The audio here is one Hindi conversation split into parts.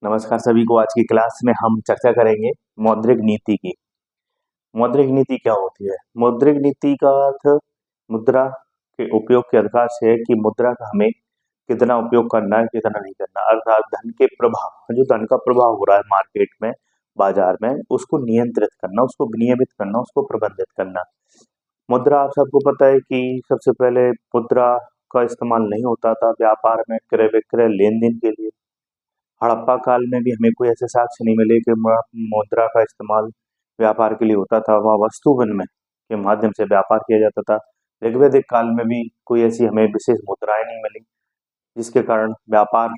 नमस्कार सभी को। आज की क्लास में हम चर्चा करेंगे मौद्रिक नीति की। मौद्रिक नीति क्या होती है? मौद्रिक नीति का अर्थ मुद्रा के उपयोग के अधिकार से है कि मुद्रा का हमें कितना उपयोग करना है, कितना नहीं करना। अर्थात धन के प्रभाव, जो धन का प्रभाव हो रहा है मार्केट में, बाजार में, उसको नियंत्रित करना, उसको विनियमित करना, उसको प्रबंधित करना। मुद्रा, आप सबको पता है कि सबसे पहले मुद्रा का इस्तेमाल नहीं होता था व्यापार में, क्रय विक्रय लेन देन के लिए। हड़प्पा काल में भी हमें कोई ऐसे साक्ष्य नहीं मिले कि मुद्रा का इस्तेमाल व्यापार के लिए होता था। वह वस्तु विनिमय के माध्यम से व्यापार किया जाता था। ऋग्वैदिक काल में भी कोई ऐसी हमें विशेष मुद्राएं नहीं मिली जिसके कारण व्यापार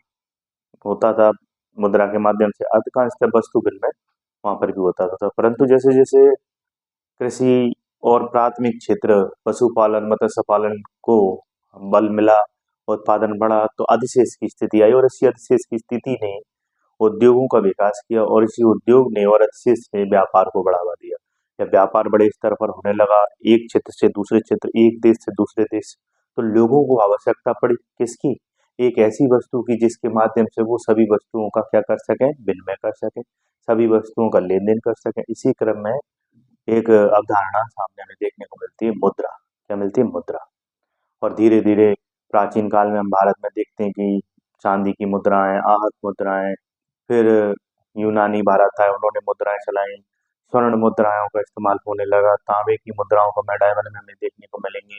होता था मुद्रा के माध्यम से। अधिकांशतः वस्तु विनिमय वहां पर भी होता था। परंतु जैसे जैसे कृषि और प्राथमिक क्षेत्र, पशुपालन, मत्स्य पालन को बल मिला, उत्पादन बढ़ा, तो अधिशेष की स्थिति आई और इसी अधिशेष की स्थिति ने उद्योगों का विकास किया और इसी उद्योग ने और अधिशेष ने व्यापार को बढ़ावा दिया। जब व्यापार बड़े स्तर पर होने लगा, एक क्षेत्र से दूसरे क्षेत्र, एक देश से दूसरे देश, तो लोगों को आवश्यकता पड़ी किसकी? एक ऐसी वस्तु की जिसके माध्यम से वो सभी वस्तुओं का क्या कर सकें? विनिमय कर सकें, सभी वस्तुओं का लेन देन कर सकें। इसी क्रम में एक अवधारणा सामने हमें देखने को मिलती है, मुद्रा। क्या मिलती है? मुद्रा। और धीरे धीरे प्राचीन काल में हम भारत में देखते हैं कि चांदी की मुद्राएं, आहत मुद्राएं, फिर यूनानी भारत आए, उन्होंने मुद्राएं चलाई, स्वर्ण मुद्राओं का इस्तेमाल होने लगा, तांबे की मुद्राओं का मेडाइवल में हमें देखने को मिलेंगे,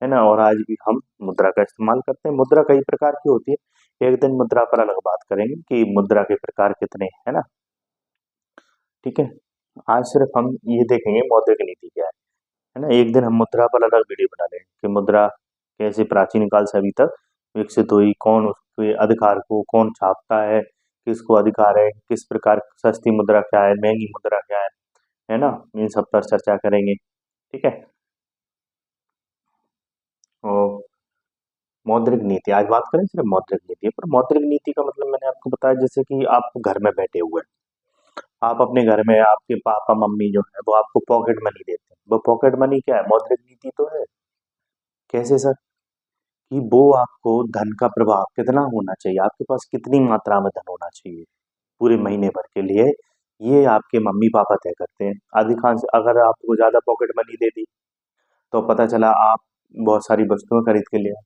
है ना। और आज भी हम मुद्रा का इस्तेमाल करते हैं। मुद्रा कई प्रकार की होती है, एक दिन मुद्रा पर अलग बात करेंगे कि मुद्रा के प्रकार कितने हैं, है ना। ठीक है, आज सिर्फ हम ये देखेंगे मौद्रिक नीति क्या है ना। एक दिन हम मुद्रा पर अलग वीडियो बना लेंगे कि मुद्रा कैसे प्राचीन काल से अभी तक विकसित हुई, कौन उसके अधिकार को कौन छापता है, किसको अधिकार है, किस प्रकार सस्ती मुद्रा क्या है, महंगी मुद्रा क्या है ना। इन सब पर चर्चा करेंगे। ठीक है। और मौद्रिक नीति आज बात करें सिर्फ मौद्रिक नीति पर। मौद्रिक नीति का मतलब मैंने आपको बताया, जैसे कि आप घर में बैठे हुए हैं, आप अपने घर में, आपके पापा मम्मी जो है वो आपको पॉकेट मनी देते हैं। वो पॉकेट मनी क्या है? मौद्रिक नीति तो है। कैसे सर? कि वो आपको धन का प्रवाह कितना होना चाहिए, आपके पास कितनी मात्रा में धन होना चाहिए पूरे महीने भर के लिए, ये आपके मम्मी पापा तय करते हैं। अधिकांश अगर आपको ज्यादा पॉकेट मनी दे दी तो पता चला आप बहुत सारी वस्तुएं खरीद के लिए आए,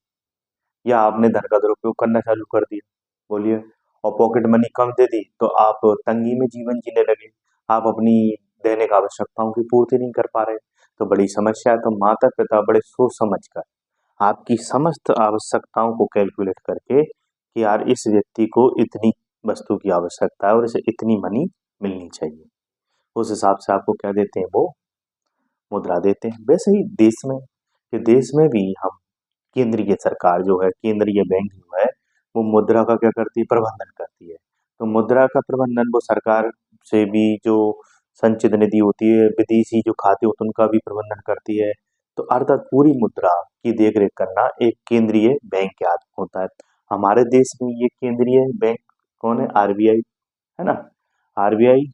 या आपने धन का दुरुपयोग करना चालू कर दिया। बोलिए। और पॉकेट मनी कम दे दी तो आप तंगी में जीवन जीने लगे, आप अपनी दैनिक आवश्यकताओं की पूर्ति नहीं कर पा रहे, तो बड़ी समस्या है। तो माता पिता बड़े सोच समझ कर आपकी समस्त आवश्यकताओं को कैलकुलेट करके कि यार इस व्यक्ति को इतनी वस्तु की आवश्यकता है और इसे इतनी मनी मिलनी चाहिए, उस हिसाब से आपको क्या देते हैं? वो मुद्रा देते हैं। वैसे ही देश में, कि देश में भी हम, केंद्रीय सरकार जो है, केंद्रीय बैंक जो है, वो मुद्रा का क्या करती है? प्रबंधन करती है। तो मुद्रा का प्रबंधन वो सरकार से भी, जो संचित निधि होती है, विदेशी जो खाते होते हैं उनका भी प्रबंधन करती है। तो अर्थात पूरी मुद्रा की देख रेख करना एक केंद्रीय बैंक के हाथ में होता है। हमारे देश में ये केंद्रीय बैंक कौन है? आरबीआई, है ना। आरबीआई।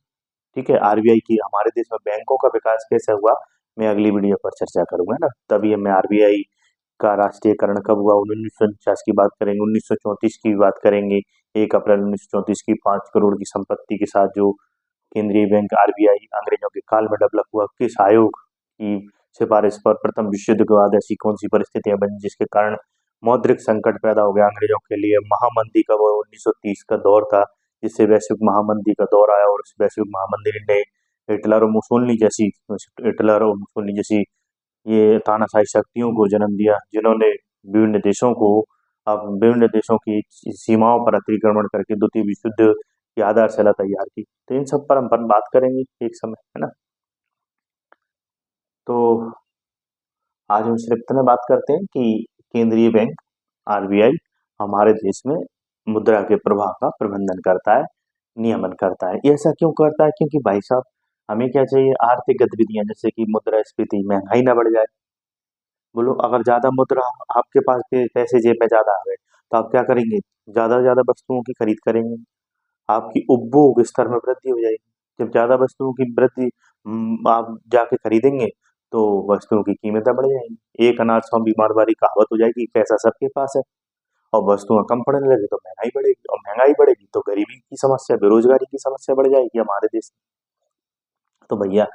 ठीक है। आरबीआई की, हमारे देश में बैंकों का विकास कैसे हुआ, मैं अगली वीडियो पर चर्चा करूंगा ना। तभी मैं आरबीआई का राष्ट्रीयकरण कब हुआ, 1949 की बात करेंगे, 1934 की बात करेंगे, 1 अप्रैल 1934 की 5 करोड़ की संपत्ति के साथ जो केंद्रीय बैंक आरबीआई अंग्रेजों के काल में डेवलप हुआ, किस आयोग की सिफारिश पर, प्रथम विश्व युद्ध के बाद ऐसी कौन सी परिस्थितियां बनी जिसके कारण मौद्रिक संकट पैदा हो गया अंग्रेजों के लिए। महामंदी का वो 1930 का दौर था जिससे वैश्विक महामंदी का दौर आया, और उस वैश्विक महामंदी ने हिटलर और मुसोलिनी जैसी ये तानाशाही शक्तियों को जन्म दिया, जिन्होंने विभिन्न देशों की सीमाओं पर अतिक्रमण करके द्वितीय विश्व युद्ध की आधारशिला तैयार की। तो इन सब पर हम बात करेंगे एक समय, है ना। तो आज हम सिर्फ इतना बात करते हैं कि केंद्रीय बैंक आरबीआई हमारे देश में मुद्रा के प्रवाह का प्रबंधन करता है, नियमन करता है। ये ऐसा क्यों करता है? क्योंकि भाई साहब, हमें क्या चाहिए? आर्थिक गतिविधियां, जैसे कि मुद्रास्फीति, महंगाई ना बढ़ जाए। बोलो, अगर ज्यादा मुद्रा आपके पास के पैसे जेब में ज्यादा आ गए तो आप क्या करेंगे? ज्यादा से ज्यादा वस्तुओं की खरीद करेंगे, आपकी उपभोग स्तर में वृद्धि हो जाएगी। जब ज्यादा वस्तुओं की वृद्धि आप जाके खरीदेंगे तो वस्तुओं की कीमतें बढ़ जाएंगी। एक अनाज 100 बीमार वाली कहावत हो जाएगी, पैसा सबके पास है। और वस्तुएं कम पड़ने लगी तो महंगाई बढ़ेगी, और महंगाई बढ़ेगी तो गरीबी की समस्या, बेरोजगारी की समस्या बढ़ जाएगी हमारे देश में। तो भैया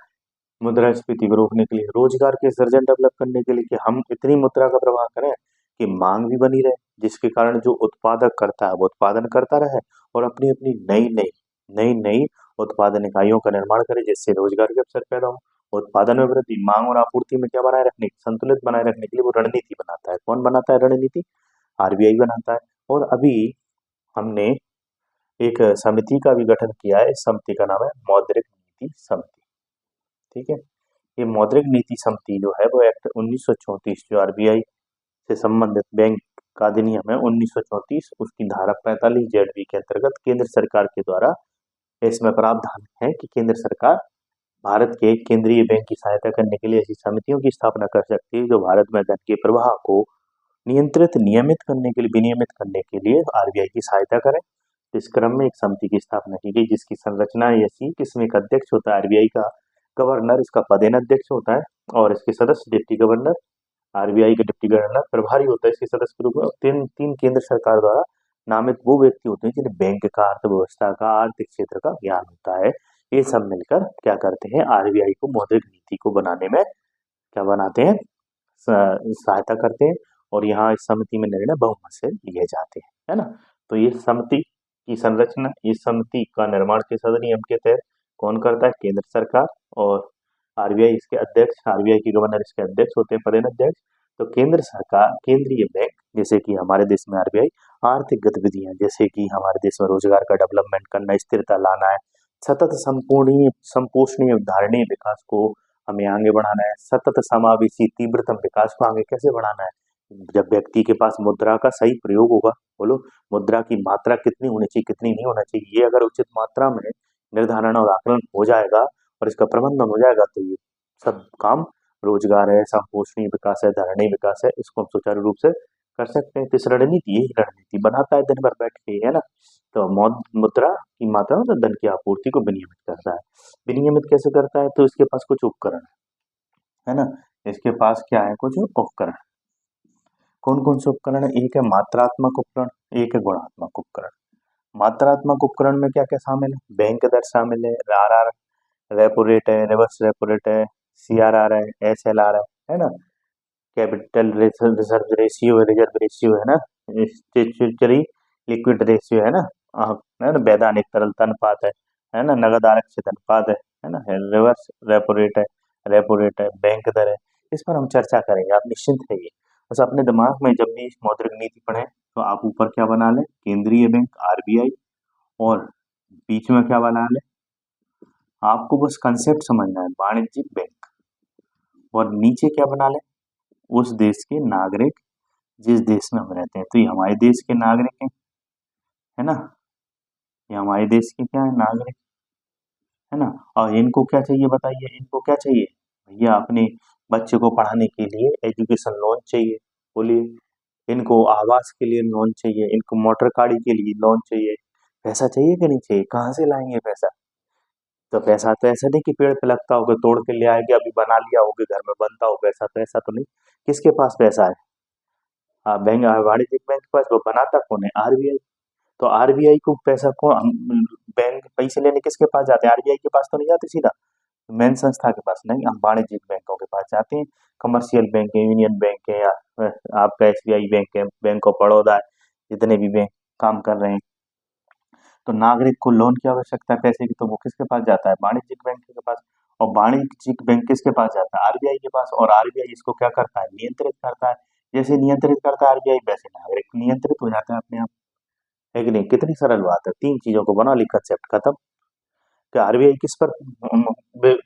मुद्रास्फीति को रोकने के लिए, रोजगार के सृजन डेवलप करने के लिए कि हम इतनी मुद्रा का प्रवाह करें कि मांग भी बनी रहे, जिसके कारण जो उत्पादक करता है वो उत्पादन करता रहे और अपनी अपनी नई नई उत्पादन इकाइयों का निर्माण करे, जिससे रोजगार के अवसर पैदा हो। उत्पादन में वृद्धि, मांग और आपूर्ति में क्या बनाए रखने, संतुलित बनाए रखने के लिए वो रणनीति बनाता है। कौन बनाता है रणनीति? आरबीआई बनाता है। और अभी हमने एक समिति का भी गठन किया है, इस समिति का नाम है मौद्रिक नीति समिति। ठीक है, ये मौद्रिक नीति समिति जो है वो एक्ट 1934 जो आरबीआई से संबंधित बैंक का अधिनियम है 1934, उसकी धारा 45 जेडबी के अंतर्गत केंद्र सरकार के द्वारा इसमें प्रावधान है कि केंद्र सरकार भारत के केंद्रीय बैंक की सहायता करने के लिए ऐसी समितियों की स्थापना कर सकती है जो भारत में धन के प्रवाह को नियंत्रित नियमित करने के लिए, विनियमित करने के लिए आरबीआई की सहायता करें। इस क्रम में एक समिति की स्थापना की गई जिसकी संरचना ऐसी, इसमें एक अध्यक्ष होता है आरबीआई का, गवर्नर इसका पदेन अध्यक्ष होता है, और इसके सदस्य डिप्टी गवर्नर, आरबीआई के डिप्टी गवर्नर प्रभारी होता है इसके सदस्य के रूप में, और तीन तीन केंद्र सरकार द्वारा नामित वो व्यक्ति होते हैं जिन्हें बैंक का, अर्थव्यवस्था का, आर्थिक क्षेत्र का ज्ञान होता है। ये सब मिलकर क्या करते हैं, आरबीआई को मौद्रिक नीति को बनाने में क्या बनाते हैं, सहायता करते हैं। और यहाँ इस समिति में निर्णय बहुमत से लिए जाते हैं, है ना। तो ये समिति की संरचना, इस समिति का निर्माण किस अधिनियम के तहत कौन करता है, केंद्र सरकार, और आरबीआई इसके अध्यक्ष, आरबीआई के गवर्नर इसके अध्यक्ष होते हैं, पदेन अध्यक्ष। तो केंद्र सरकार, केंद्रीय बैंक, जैसे कि हमारे देश में आरबीआई, आर्थिक गतिविधियां जैसे कि हमारे देश में रोजगार का डेवलपमेंट करना, स्थिरता लाना है, सतत संपोषणीय धारणीय विकास को हमें आगे बढ़ाना है, सतत समावेशी तीव्रतम विकास को आगे कैसे बढ़ाना है। जब व्यक्ति के पास मुद्रा का सही प्रयोग होगा, बोलो मुद्रा की मात्रा कितनी होनी चाहिए, कितनी नहीं होना चाहिए, ये अगर उचित मात्रा में निर्धारण और आकलन हो जाएगा और इसका प्रबंधन हो जाएगा तो ये सब काम, रोजगार है, संपोषणीय विकास है, धारणीय विकास है, इसको हम सुचारू रूप से कर सकते हैं। तो इस रणनीति, यही रणनीति बनाता है दिन भर बैठ के, है ना। तो मुद्रा की मात्रा मतलब धन की आपूर्ति को विनियमित करता है। विनियमित कैसे करता है, तो इसके पास कुछ उपकरण है ना, इसके पास क्या है, कुछ उपकरण। कौन कौन से उपकरण है, एक है मात्रात्मक उपकरण, एक है गुणात्मक उपकरण। मात्रात्मक उपकरण में क्या क्या शामिल है, बैंक दर शामिल है, आरआर रेपो रेट है, रिवर्स रेपो रेट है, सीआरआर है, एसएलआर है ना, कैपिटल रिजर्व रेशियो है ना, स्टैट्यूटरी लिक्विड रेशियो है ना, है ना, वैधानिक तरलता अनुपात है ना, नगद आरक्षित अनुपात है ना, रिवर्स रेपो रेट है, बैंक दर है। इस पर हम चर्चा करेंगे, आप निश्चिंत रहिए। बस अपने दिमाग में जब भी मौद्रिक नीति पढ़े तो आप ऊपर क्या बना लें, केंद्रीय बैंक आरबीआई, और बीच में क्या बना लें, आपको बस कंसेप्ट समझना है, वाणिज्यिक बैंक, और नीचे क्या बना लें, उस देश के नागरिक जिस देश में हम रहते हैं। तो ये हमारे देश के नागरिक हैं, है ना, ये हमारे देश के क्या है, नागरिक, है ना। और इनको क्या चाहिए बताइए, इनको क्या चाहिए भैया, अपने बच्चे को पढ़ाने के लिए एजुकेशन लोन चाहिए, बोलिए। इनको आवास के लिए लोन चाहिए, इनको मोटर गाड़ी के लिए लोन चाहिए। पैसा चाहिए कि नहीं चाहिए, कहाँ से लाएंगे पैसा? तो पैसा तो ऐसा नहीं कि पेड़ पे लगता होगा तोड़ के ले आएंगे, अभी बना लिया होगा घर में बनता हो पैसा, तो ऐसा तो नहीं। किसके पास पैसा है? हाँ, बैंक, वाणिज्यिक बैंक के पास, वो बनाता कौन है, आरबीआई। तो आरबीआई को पैसा कौन, बैंक पैसे लेने किसके पास जाते हैं, आरबीआई के पास तो नहीं जाते सीधा, मेन संस्था के पास नहीं, हम वाणिज्यिक बैंकों के पास जाते हैं। कमर्शियल बैंक है, यूनियन बैंक है, या आपका एसबीआई बैंक है, बैंक ऑफ बड़ौदा है, जितने भी बैंक काम कर रहे हैं। तो नागरिक को लोन की आवश्यकता है पैसे की, तो वो किसके पास जाता है, वाणिज्यिक बैंक के पास। और वाणिज्यिक बैंक किसके पास जाता है, आरबीआई के पास। और आरबीआई इसको क्या करता है, नियंत्रित करता है। जैसे नियंत्रित करता है आरबीआई, वैसे नागरिक नियंत्रित हो जाता है अपने आप, है कि नहीं। कितनी सरल बात है, तीन चीजों को बना ली, कंसेप्ट खत्म। कि आरबीआई किस पर,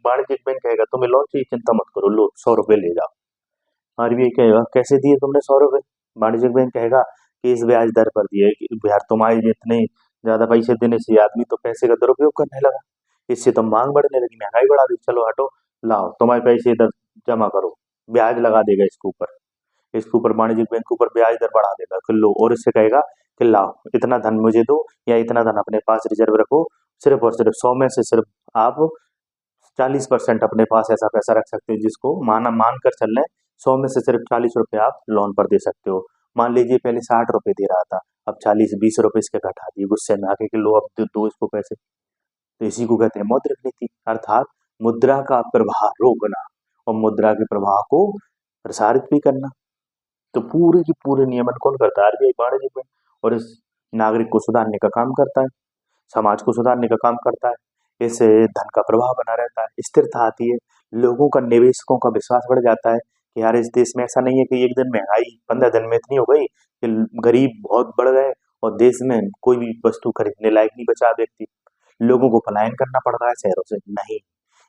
वाणिज्यिक बैंक कहेगा तुम्हें लोन चाहिए, चिंता मत करो, लो 100 रुपए ले जाओ। आरबीआई कहेगा कैसे दिए तुमने 100 रुपए, वाणिज्यिक बैंक कहेगा कि इस ब्याज दर पर दिए, कि यार तुम्हारे जितने ज्यादा पैसे देने से आदमी तो पैसे का दुरुपयोग करने लगा, इससे तो मांग बढ़ने लगी, महंगाई बढ़ा दी, चलो हटो, लाओ तुम्हारे पैसे इधर जमा करो, ब्याज लगा देगा इसके ऊपर, इसके ऊपर वाणिज्यिक बैंक के ऊपर ब्याज दर बढ़ा देगा, फिर लो, और इससे कहेगा कि लाओ इतना धन मुझे दो, या इतना धन अपने पास रिजर्व रखो, सिर्फ और सिर्फ 100 में से सिर्फ आप 40% अपने पास ऐसा पैसा रख सकते हो जिसको मान कर चल रहे, 100 में से सिर्फ 40 रुपए आप लोन पर दे सकते हो। मान लीजिए पहले 60 रुपए दे रहा था, अब 40-20 रुपए इसके घटा दिए, गुस्से में आके कि लो अब दो इसको पैसे। तो इसी को कहते हैं मौद्रिक नीति, अर्थात मुद्रा का प्रवाह रोकना और मुद्रा के प्रवाह को प्रसारित भी करना। तो पूरे की पूरे नियमन कौन करता है? आरबीआई, वाणिज्यिक बैंक। और इस नागरिक को सुधारने का काम करता है, समाज को सुधारने का काम करता है। इससे धन का प्रवाह बना रहता है, स्थिरता आती है, लोगों का, निवेशकों का विश्वास बढ़ जाता है कि यार इस देश में ऐसा नहीं है कि एक दिन महंगाई 15 दिन में इतनी हो गई कि गरीब बहुत बढ़ गए और देश में कोई भी वस्तु खरीदने लायक नहीं बचा व्यक्ति, लोगों को पलायन करना पड़ रहा है शहरों से। नहीं,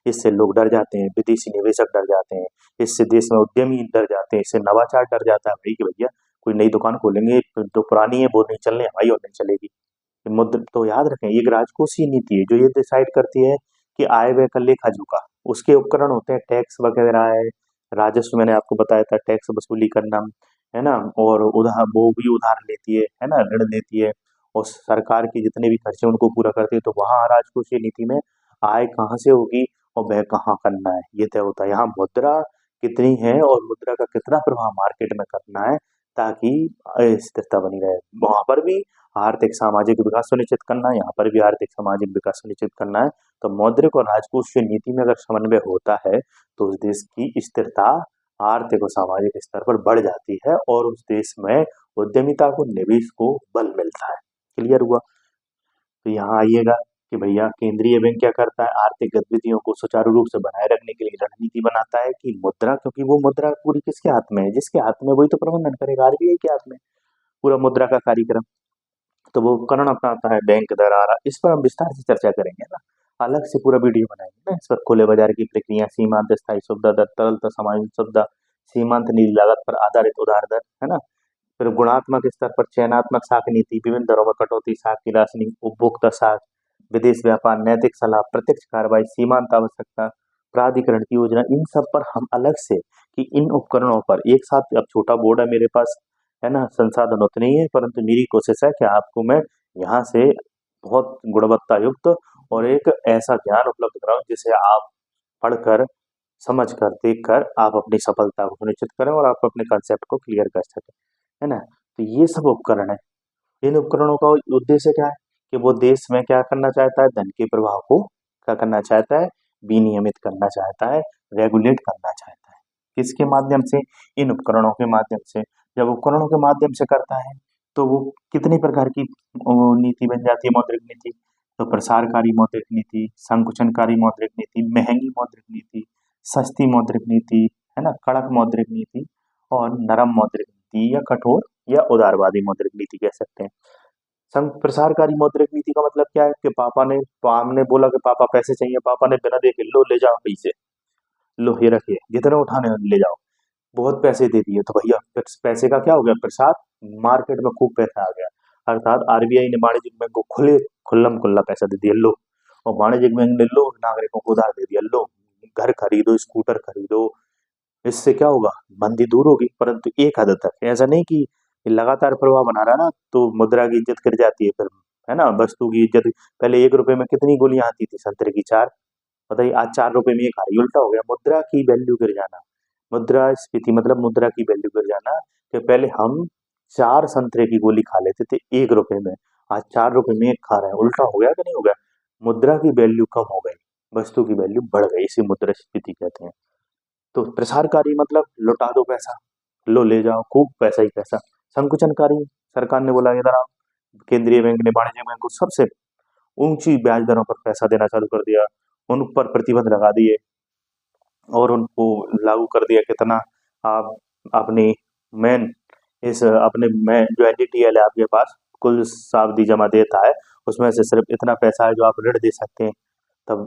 इससे लोग डर जाते हैं, विदेशी निवेशक डर जाते हैं, इससे देश में उद्यमी डर जाते हैं, इससे नवाचार डर जाता है भाई कि भैया कोई नई दुकान खोलेंगे तो पुरानी है वो नहीं चलने हमारी और नहीं चलेगी। मुद्र तो याद रखें, ये एक राजकोषीय नीति है जो ये डिसाइड करती है कि आय व्यय का लेखा जोखा। उसके उपकरण होते हैं टैक्स वगैरह है, राजस्व मैंने आपको बताया था, टैक्स वसूली करना, है ना, और उधार वो भी उधार लेती है ना, ऋण लेती है, और सरकार के जितने भी खर्चे उनको पूरा करती है। तो वहाँ राजकोषीय नीति में आय कहाँ से होगी और व्यय कहाँ करना है ये तय होता है। यहाँ मुद्रा कितनी है और मुद्रा का कितना प्रभाव मार्केट में करना है ताकि स्थिरता बनी रहे। वहां पर भी आर्थिक सामाजिक विकास सुनिश्चित करना है, यहाँ पर भी आर्थिक सामाजिक विकास सुनिश्चित करना है। तो मौद्रिक और राजकोषीय नीति में अगर समन्वय होता है तो उस देश की स्थिरता आर्थिक और सामाजिक स्तर पर बढ़ जाती है और उस देश में उद्यमिता को, निवेश को बल मिलता है। क्लियर हुआ? तो यहाँ आइएगा कि भैया केंद्रीय बैंक क्या करता है? आर्थिक गतिविधियों को सुचारू रूप से बनाए रखने के लिए रणनीति बनाता है कि मुद्रा, क्योंकि वो मुद्रा पूरी किसके हाथ में है? जिसके हाथ में वही तो प्रबंधन करेगा, आरबीआई के हाथ में पूरा मुद्रा का कार्यक्रम। तो वो उपकरण अपनाता है बैंक दरारा। इस पर हम विस्तार से चर्चा करेंगे ना, अलग से पूरा वीडियो बनाएंगे ना इस पर। खुले बाजार की प्रक्रिया, सीमांत स्थायी सुविधा दर, तरलता समायोजित सुविधा, सीमांत निधि लागत पर आधारित उधार दर, है ना। फिर गुणात्मक स्तर पर चयनात्मक साख नीति, विभिन्न दरों में कटौती, साख की राशि, उपभोक्ता साख, विदेश व्यापार, नैतिक सलाह, प्रत्यक्ष कार्रवाई, सीमांत आवश्यकता, प्राधिकरण की योजना, इन सब पर हम अलग से कि इन उपकरणों पर एक साथ। अब छोटा बोर्ड है मेरे पास, है ना, संसाधन उतने ही है, परंतु मेरी कोशिश है कि आपको मैं यहाँ से बहुत गुणवत्ता युक्त और एक ऐसा ज्ञान उपलब्ध कराऊं जिसे आप पढ़कर, समझकर, देखकर आप अपनी सफलता को सुनिश्चित करें और आप अपने कंसेप्ट को क्लियर कर सकें, है ना। तो ये सब उपकरण है। इन उपकरणों का उद्देश्य क्या है कि वो देश में क्या करना चाहता है? धन के प्रवाह को क्या करना चाहता है? विनियमित करना चाहता है, रेगुलेट करना चाहता है। किसके माध्यम से? इन उपकरणों के माध्यम से। जब उपकरणों के माध्यम से करता है तो वो कितनी प्रकार की नीति बन जाती है? मौद्रिक नीति। तो प्रसारकारी मौद्रिक नीति, संकुचनकारी मौद्रिक नीति, महंगी मौद्रिक नीति, सस्ती मौद्रिक नीति, है ना, कड़क मौद्रिक नीति और नरम मौद्रिक नीति या कठोर या उदारवादी मौद्रिक नीति कह सकते हैं। प्रसारकारी मौद्रिक नीति का मतलब क्या है कि पापा ने बोला कि पापा पैसे चाहिए, पापा ने बिना देखे लो ले जाओ पैसे, लो ये रखिए, जितने उठाने हो ले जाओ। बहुत पैसे दे दिए तो भैया पैसे का क्या हो गया? प्रसार, मार्केट में खूब पैसा आ गया। अर्थात आरबीआई ने वाणिज्यिक बैंक को खुल्लम खुल्ला पैसा दे दिया, लो। और वाणिज्यिक बैंक ने लो नागरिकों को उधार दे दिया, लो घर खरीदो, स्कूटर खरीदो। इससे क्या होगा? मंदी दूर होगी, परंतु एक हद तक। ऐसा नहीं कि लगातार प्रभाव बना रहा ना तो मुद्रा की इज्जत गिर जाती है फिर, है ना। वस्तु की इज्जत, पहले 1 रुपए में कितनी गोलियां आती थी संतरे की? 4। बताइए, आज 4 रुपए में एक आ रही, उल्टा हो गया। मुद्रा की वैल्यू गिर जाना, मुद्रास्फीति मतलब मुद्रा की वैल्यू गिर जाना। कि पहले हम 4 संतरे की गोली खा लेते थे 1 रुपए में, आज 4 रुपए में एक खा रहे हैं। उल्टा हो गया कि नहीं हो गया? मुद्रा की वैल्यू कम हो गई, वस्तु की वैल्यू बढ़ गई, इसी मुद्रास्फीति कहते हैं। तो प्रसारकारी मतलब लुटा दो पैसा, लो ले जाओ खूब पैसा ही पैसा। संकुचनकारी, सरकार ने बोला इधर आओ, केंद्रीय बैंक ने वाणिज्यिक बैंक को सबसे ऊंची ब्याज दरों पर पैसा देना चालू कर दिया, उन पर प्रतिबंध लगा दिए और उनको लागू कर दिया। कितना? आप अपनी मेन इस अपने में जो एनडीटीएल है आपके पास, कुल सावधि जमा देता है, उसमें से सिर्फ इतना पैसा है जो आप ऋण दे सकते हैं। तब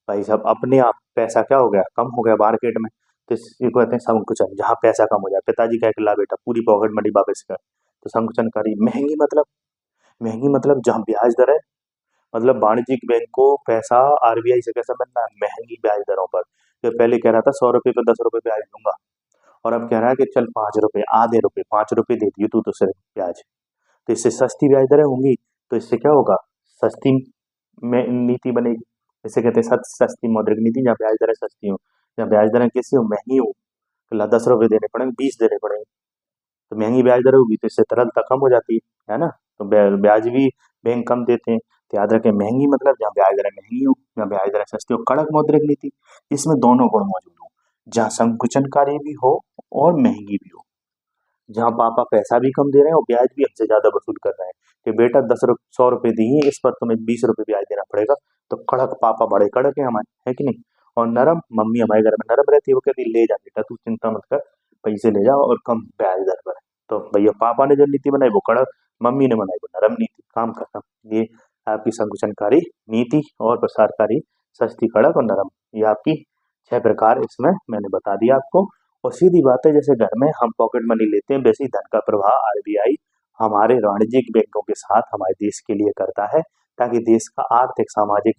भाई साहब अपने आप पैसा क्या हो गया? कम हो गया मार्केट में। तो इसी को कहते हैं संकुचन, जहाँ पैसा कम हो जाए। पिताजी का एक ला बेटा पूरी पॉकेट मनी वापस कर। तो संकुचनकारी। महंगी मतलब जहाँ ब्याज दर है, मतलब वाणिज्यिक बैंक को पैसा आरबीआई से कैसा मिलना है? महंगी ब्याज दरों पर। तो पहले कह रहा था 100 रुपए पे 10 रुपए ब्याज दूंगा, और अब कह रहा है कि चल 5 रुपए, आधे रुपए, 5 रुपए दे दिए तू तो सिर्फ ब्याज। तो इससे सस्ती ब्याज दरें होंगी, तो इससे क्या होगा? सस्ती में नीति बनेगी। इसे कहते हैं सस्ती मौद्रिक नीति, जहाँ ब्याज दरें सस्ती हो, जहाँ ब्याज दरें कैसी हो? महंगी हो। तो 10 रुपए देने पड़ेंगे, 20 देने पड़ेंगे। तो महंगी ब्याज दर होगी तो इससे तरलता कम हो जाती है ना। तो ब्याज भी बैंक कम देते हैं। तो याद रखें, महंगी मतलब जहाँ ब्याज दरें महंगी हो, जहाँ ब्याज दरें सस्ती हो। कड़क मौद्रिक नीति, इसमें दोनों गुण मौजूद हो, जहाँ संकुचनकारी भी हो और महंगी भी हो, जहाँ पापा पैसा भी कम दे रहे हैं और ब्याज भी हमसे ज्यादा वसूल कर रहे हैं कि बेटा 100 रुपए दिए, इस पर तुम्हें 20 रुपए ब्याज देना पड़ेगा। तो कड़क पापा बड़े कड़क है हमारे, है कि नहीं। और नरम मम्मी हमारे घर में नरम रहती है, वो कहती है ले जा बेटा तू चिंता मत कर, पैसे ले जा और कम ब्याज दर पर। तो भैया पापा ने जो नीति बनाई वो कड़क, मम्मी ने बनाई वो नरम नीति, काम खत्म। ये आपकी संकुचनकारी नीति और प्रसारकारी सस्ती, कड़क और नरम, ये आपकी 6 प्रकार इसमें मैंने बता दिया आपको। और सीधी बात है, जैसे घर में हम पॉकेट मनी लेते हैं वैसे ही धन का प्रवाह आरबीआई हमारे वाणिज्यिक बैंकों के साथ हमारे देश के लिए करता है, ताकि देश का आर्थिक सामाजिक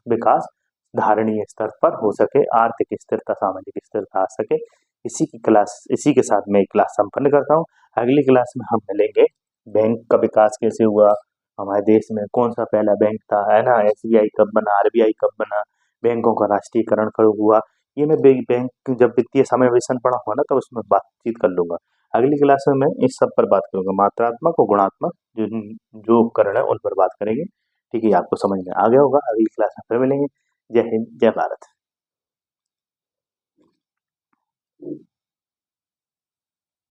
विकास धारणीय स्तर पर हो सके, आर्थिक स्थिरता सामाजिक स्थिरता आ सके। इसी के साथ मैं क्लास संपन्न करता हूँ। अगली क्लास में हम मिलेंगे, बैंक का विकास कैसे हुआ, हमारे देश में कौन सा पहला बैंक था, है ना, एसबीआई कब बना, आरबीआई कब बना, बैंकों का राष्ट्रीयकरण कब हुआ। ये मैं बैंक जब वित्तीय समावेशन पढ़ा हुआ ना तो उसमें बातचीत कर लूंगा। अगली क्लास में मैं इस सब पर बात करूंगा, मात्रात्मक और गुणात्मक जो जो उपकरण है उन पर बात करेंगे। ठीक है, आपको समझ में आ गया होगा। अगली क्लास में फिर मिलेंगे। जय हिंद, जय भारत।